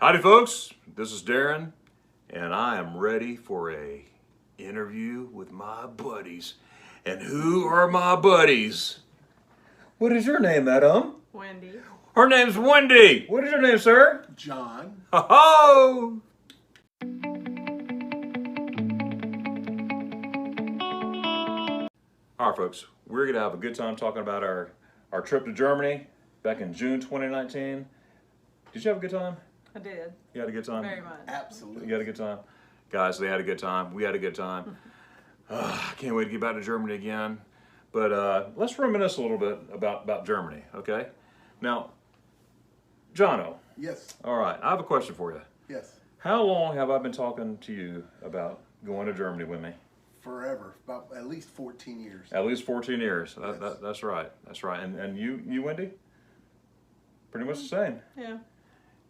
Howdy folks, this is Darren, and I am ready for a interview with my buddies. And who are my buddies? What is your name, madam? Wendy. Her name's Wendy. What is your name, sir? Jon. Ho-ho! All right, folks, we're going to have a good time talking about our trip to Germany back in June 2019. Did you have a good time? I did. You had a good time? Very much. Absolutely. You had a good time? Guys, they had a good time. We had a good time. I can't wait to get back to Germany again. But let's reminisce a little bit about Germany, okay? Now, Jono. Yes. All right, I have a question for you. Yes. How long have I been talking to you about going to Germany with me? Forever. About at least 14 years. At least 14 years. Yes. That's right. That's right. And you, Wendy? Pretty much the same. Yeah.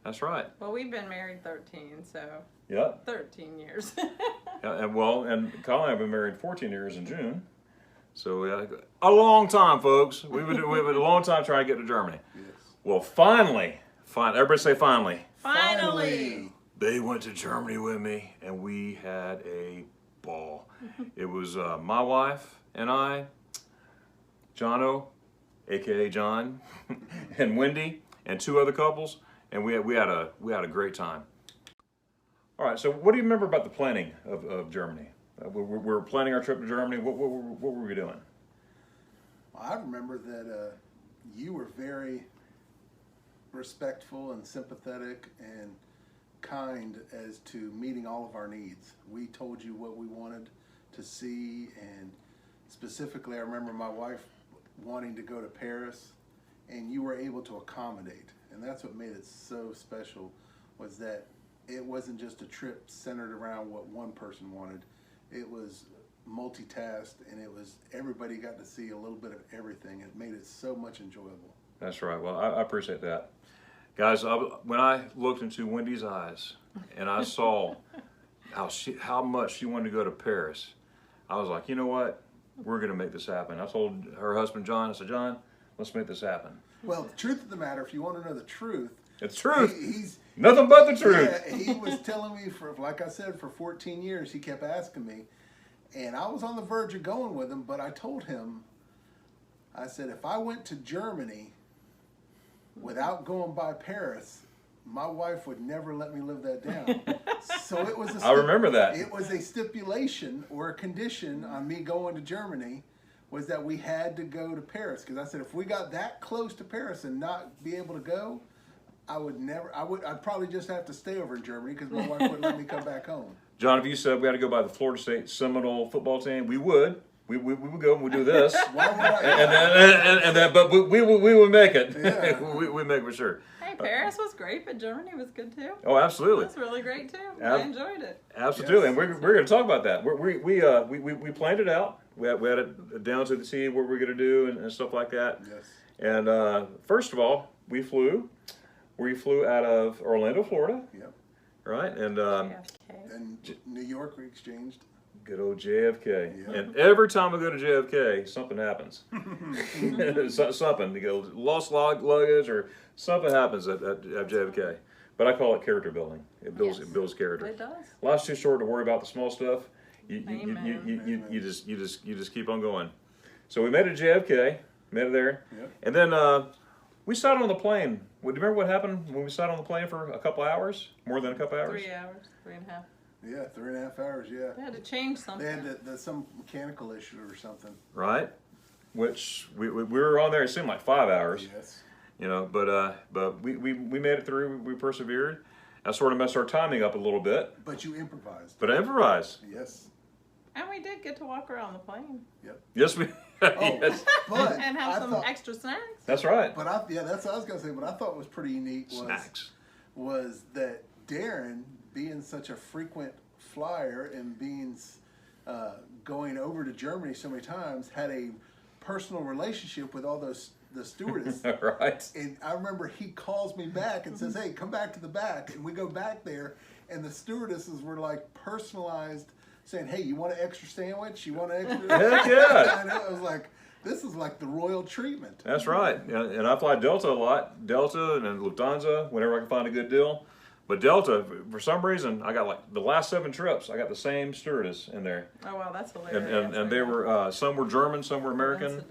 That's right. Well, we've been married 13, so Yeah. 13 years. And Colin and I have been married 14 years in June. So a long time, folks. We've been a long time trying to get to Germany. Yes. Well, finally, everybody say finally. Finally. They went to Germany with me, and we had a ball. It was my wife and I, Jono, aka John, and Wendy, and two other couples, and we had a great time. All right, so what do you remember about the planning of Germany? We were planning our trip to Germany. What were we doing? I remember that you were very respectful and sympathetic and kind as to meeting all of our needs. We told you what we wanted to see, and specifically I remember my wife wanting to go to Paris, and you were able to accommodate. And that's what made it so special, was that it wasn't just a trip centered around what one person wanted. It was multitasked, and it was everybody got to see a little bit of everything. It made it so much enjoyable. That's right. Well, I appreciate that. Guys, when I looked into Wendy's eyes and I saw how much she wanted to go to Paris, I was like, you know what? We're going to make this happen. I told her husband, John, I said, John, let's make this happen. Well, the truth of the matter, if you want to know the truth, It's truth. He's nothing but the truth. Yeah, he was telling me like I said, for 14 years, he kept asking me, and I was on the verge of going with him, but I told him, I said, if I went to Germany without going by Paris, my wife would never let me live that down. So it was I remember that. It was a stipulation or a condition on me going to Germany, was that we had to go to Paris. Because I said, if we got that close to Paris and not be able to go, I'd probably just have to stay over in Germany because my wife wouldn't let me come back home. John, if you said we had to go by the Florida State Seminole football team, we would. We would go and we'd do this. Why would I? and then, but we would make it. Yeah. we make it for sure. Hey, Paris was great, but Germany was good too. Oh, absolutely. It was really great too. I enjoyed it. Absolutely, Yes. and we're going to talk about that. We planned it out. We had it down to the T what we're going to do and stuff like that. Yes. And first of all, we flew out of Orlando, Florida. Yep. Right, and JFK. And New York we exchanged. good old JFK. Yeah. And every time I go to JFK, something happens. Something, you go lost luggage or something happens at JFK. But I call it character building. It builds character. It does. Life's too short to worry about the small stuff. Amen. You just keep on going. So we made it to JFK, made it there, Yep. and then we sat on the plane. Do you remember what happened when we sat on the plane for a couple hours? More than a couple hours? 3 hours, 3.5. Yeah, 3.5 hours. Yeah. They had to change something. They had some mechanical issue or something. Right, which we were on there. It seemed like 5 hours. Yes. You know, but we made it through. We persevered. That sort of messed our timing up a little bit. But you improvised. But I improvised. Yes. And we did get to walk around the plane. Yep. Yes, we. Oh, Yes, but And have I some thought, extra snacks. that's right. But that's what I was gonna say. What I thought was pretty unique was that Darren, being such a frequent flyer and being going over to Germany so many times, had a personal relationship with all the stewardess. Right. And I remember he calls me back and says, "Hey, come back to the back." And we go back there, and the stewardesses were like personalized, saying, "Hey, you want an extra sandwich? You want an extra?" Heck yeah. And I was like, this is like the royal treatment. That's right. And I fly Delta a lot. Delta and then Lufthansa whenever I can find a good deal. But Delta, for some reason, I got like the last 7 trips, I got the same stewardess in there. Oh wow, that's hilarious. And they were, some were German, some were American,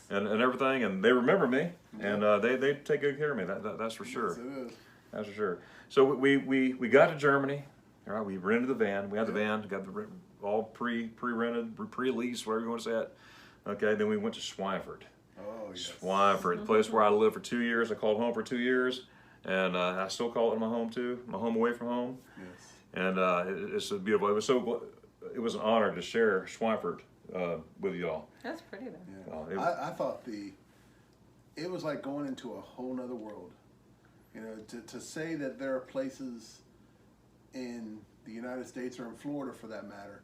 and everything, and they remember me, and they take good care of me, that's for sure. Yes, it is. That's for sure. So we got to Germany, all right, we rented the van, we had the van, got the all pre-rented, pre-leased, whatever you want to say it. Okay, then we went to Schweiper. Oh, yes. Schweiper, the place where I lived for 2 years. I called home for 2 years, and I still call it my home too. My home away from home. Yes. And it's a beautiful. It was an honor to share Schweiper with y'all. That's pretty then. Yeah. I thought it was like going into a whole nother world. You know, to say that there are places in the United States or in Florida for that matter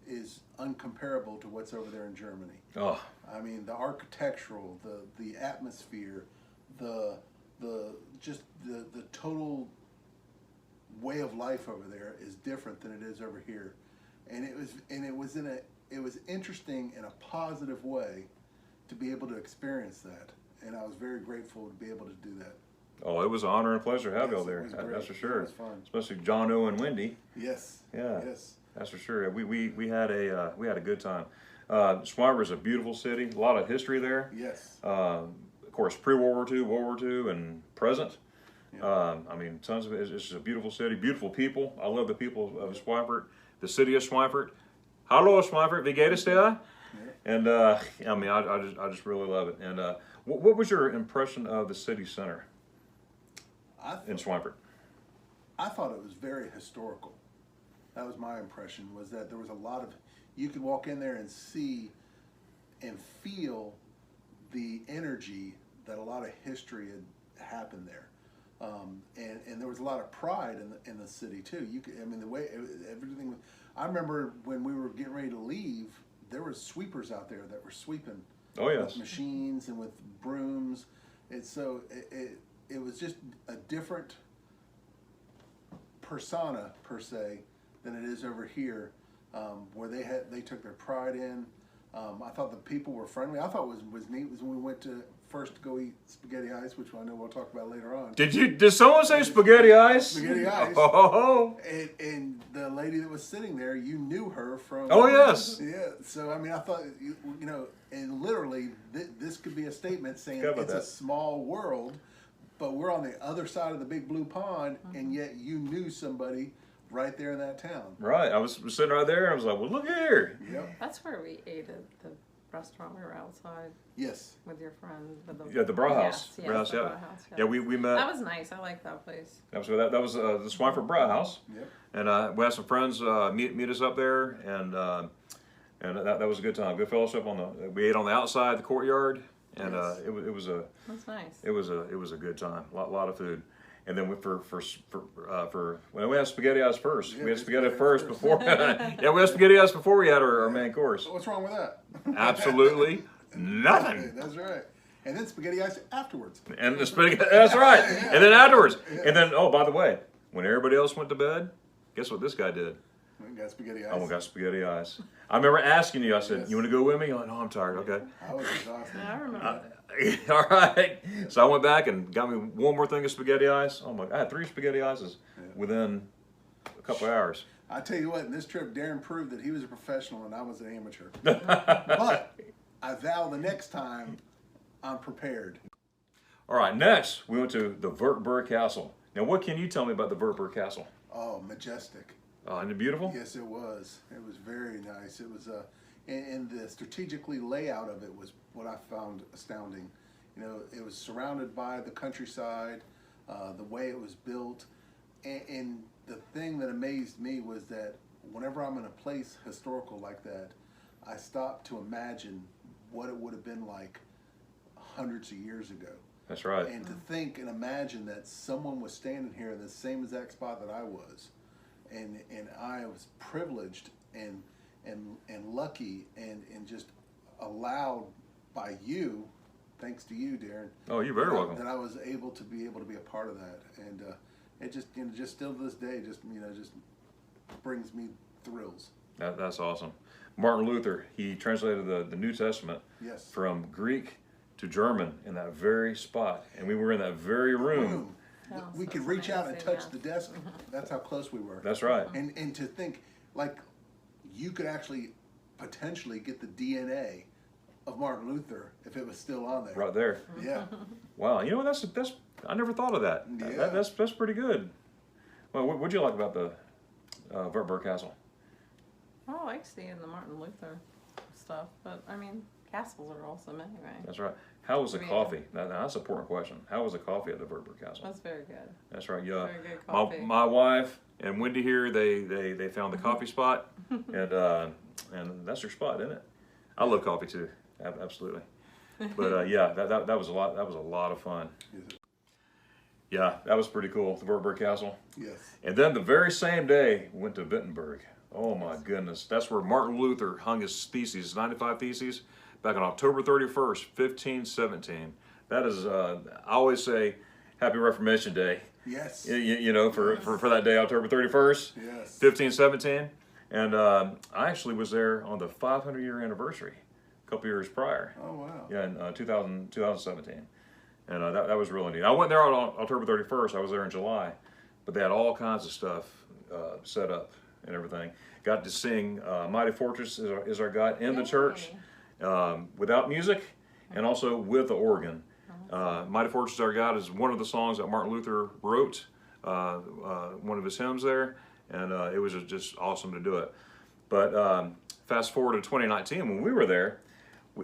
is uncomparable to what's over there in Germany. Oh, I mean, the architectural, the atmosphere, the total way of life over there is different than it is over here, and it was interesting in a positive way to be able to experience that, and I was very grateful to be able to do that. oh, it was an honor and pleasure to have Yes, y'all there. it was great. That's for sure. It was fun. Especially Jon and Yes. Yeah. Yes. That's for sure. We had a good time. Schweiper is a beautiful city. A lot of history there. Yes. Of course, pre-World War II, World War II, and present. Yeah. I mean, tons of it. It's just a beautiful city, beautiful people. I love the people of Schweiper, the city of Schweiper. Hallo Schweiper, wie geht es dir? Yeah. And I mean, I just really love it. And what was your impression of the city center in Schweiper? I thought it was very historical. That was my impression, was that there was a lot of, you could walk in there and see and feel the energy that a lot of history had happened there. And there was a lot of pride in the city too. I mean, the way everything was, I remember when we were getting ready to leave, there were sweepers out there that were sweeping. Oh yes. With machines and with brooms. And so it was just a different persona per se than it is over here, where they took their pride in. I thought the people were friendly. I thought what was neat was when we went to first go eat spaghetti ice, which I know we'll talk about later on. Did someone say spaghetti ice? Spaghetti ice. Oh. And the lady that was sitting there, you knew her from. Oh yes. Yeah. So I mean, I thought you know, and literally this could be a statement saying it's a small world, but we're on the other side of the big blue pond, and yet you knew somebody right there in that town. Right. I was sitting right there. I was like, well, look here. Yep. That's where we ate at the restaurant. We were outside Yes. with your friend. Yeah, the Brauhaus. Yes, Brauhaus, the yeah. Brauhaus, Yeah, we met. That was nice. I like that place. That was the Schweiper Brauhaus. Yep. And we had some friends meet us up there, and that was a good time. Good fellowship we ate on the outside, the courtyard, and Yes. it was a That's nice. it was a good time. A lot of food. And then we had spaghetti ice first. Yeah, we had we spaghetti spaghetti first first. before. Yeah, we had spaghetti ice before we had our main course. What's wrong with that? Absolutely nothing. That's right. And then spaghetti ice afterwards. And the spaghetti, that's right. And then afterwards. And then, oh, by the way, when everybody else went to bed, guess what this guy did? We got spaghetti ice. Oh, we got spaghetti ice. I remember asking you, I said, Yes. you want to go with me? You're like, no, I'm tired. Okay. I was exhausted. Yeah, I remember that. All right. So I went back and got me one more thing of spaghetti ice. Oh my! I had 3 spaghetti ices within a couple of hours. I tell you what, in this trip, Darren proved that he was a professional and I was an amateur. But I vow the next time I'm prepared. All right. Next, we went to the Vert Castle. Now, what can you tell me about the Vert Castle? Oh, majestic. Isn't it beautiful? Yes, it was. It was very nice. It was, and the strategically layout of it was what I found astounding. You know, it was surrounded by the countryside, the way it was built, and the thing that amazed me was that whenever I'm in a place historical like that, I stopped to imagine what it would have been like hundreds of years ago. That's right. And to think and imagine that someone was standing here in the same exact spot that I was, and I was privileged and lucky and just allowed by you, thanks to you, Darren. Oh, you're very welcome. That I was able to be a part of that, and it just just still to this day just brings me thrills. That's awesome. Martin Luther, he translated the New Testament Yes. from Greek to German in that very spot, and we were in that very room house. we could That's reach out and amazing, touch yeah. the desk. That's how close we were. That's right. And to think, like, you could actually potentially get the DNA of Martin Luther if it was still on there. Right there. Yeah. Wow. You know, that's I never thought of that. Yeah. That's pretty good. Well, what'd you like about the Vert Castle? Oh, I like seeing the Martin Luther stuff, but I mean, castles are awesome anyway. That's right. How was the Yeah. coffee? Now, that's an important question. How was the coffee at the Burber Castle? That's very good. That's right. Yeah. Very good coffee. My wife and Wendy here, they found the coffee spot, and that's their spot, isn't it? I love coffee too. Absolutely. But yeah, that was a lot. That was a lot of fun. Yeah, that was pretty cool. The Burber Castle. Yes. And then the very same day, went to Wittenberg. Oh my goodness. That's where Martin Luther hung his theses, 95 Theses, back on October 31st, 1517. That is, I always say, Happy Reformation Day. Yes. You know, for that day, October 31st, Yes. 1517. And I actually was there on the 500-year anniversary, a couple years prior. Oh, wow. Yeah, in 2017. And that was really neat. I went there on October 31st. I was there in July. But they had all kinds of stuff set up and everything. Got to sing Mighty Fortress is our God in the church without music and also with the organ. Mighty Fortress is our God is one of the songs that Martin Luther wrote, one of his hymns there. And it was just awesome to do it. But fast forward to 2019, when we were there,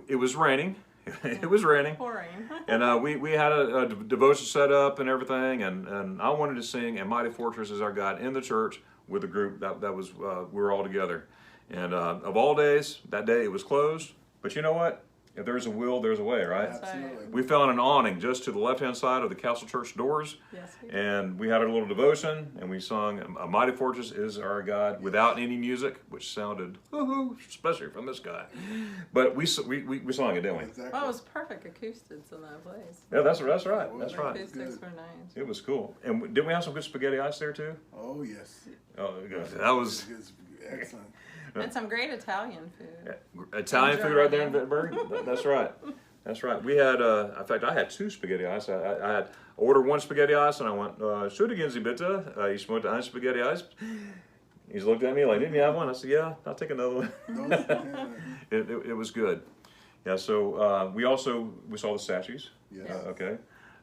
it was raining. It was raining. Pouring. And we had a devotion set up and everything, and I wanted to sing "And Mighty Fortress is Our God" in the church with a group that was we were all together. And of all days, that day it was closed. But you know what? If there's a will, there's a way, right? Absolutely. We found an awning just to the left-hand side of the Castle Church doors, Yes, we did. and we had a little devotion, and we sung "A Mighty Fortress is Our God" without any music, which sounded, especially from this guy. But we sung it, didn't we? Exactly. Well, it was perfect acoustics in that place. Yeah, that's right. Well, That's thank right. you. Acoustics Good. were nice. It was cool. And didn't we have some good spaghetti ice there too? Oh, yes. Oh, that was It's excellent. And some great Italian food. Italian food right there in Wittenberg. That's right. That's right. We had, in fact, I had 2 spaghetti ice. I had ordered 1 spaghetti ice, and I went, "Entschuldigen Sie bitte, ich möchte ein Spaghetti Eis." He's looked at me like, "Didn't you have one?" I said, "Yeah, I'll take another one." It was good. Yeah. So we saw the statues. Yes. Okay.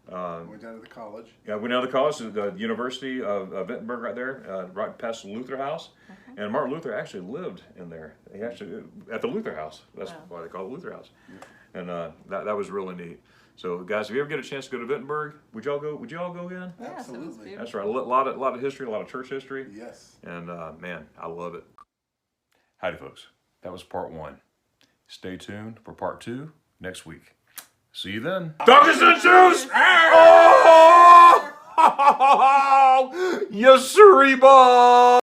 Went down to the college. Yeah, we went down to college, the University of Wittenberg, right there, right past the Luther House. And Martin Luther actually lived in there. He actually at the Luther House. That's why they call it Luther House. And that was really neat. So, guys, if you ever get a chance to go to Wittenberg, would you all go? Would you all go again? Yes, it was Absolutely. beautiful. That's right. A lot of history, a lot of church history. Yes. And man, I love it. Howdy, folks. That was part 1. Stay tuned for part 2 next week. See you then. Donkey and shoes! Oh! Yes, sirree, boy!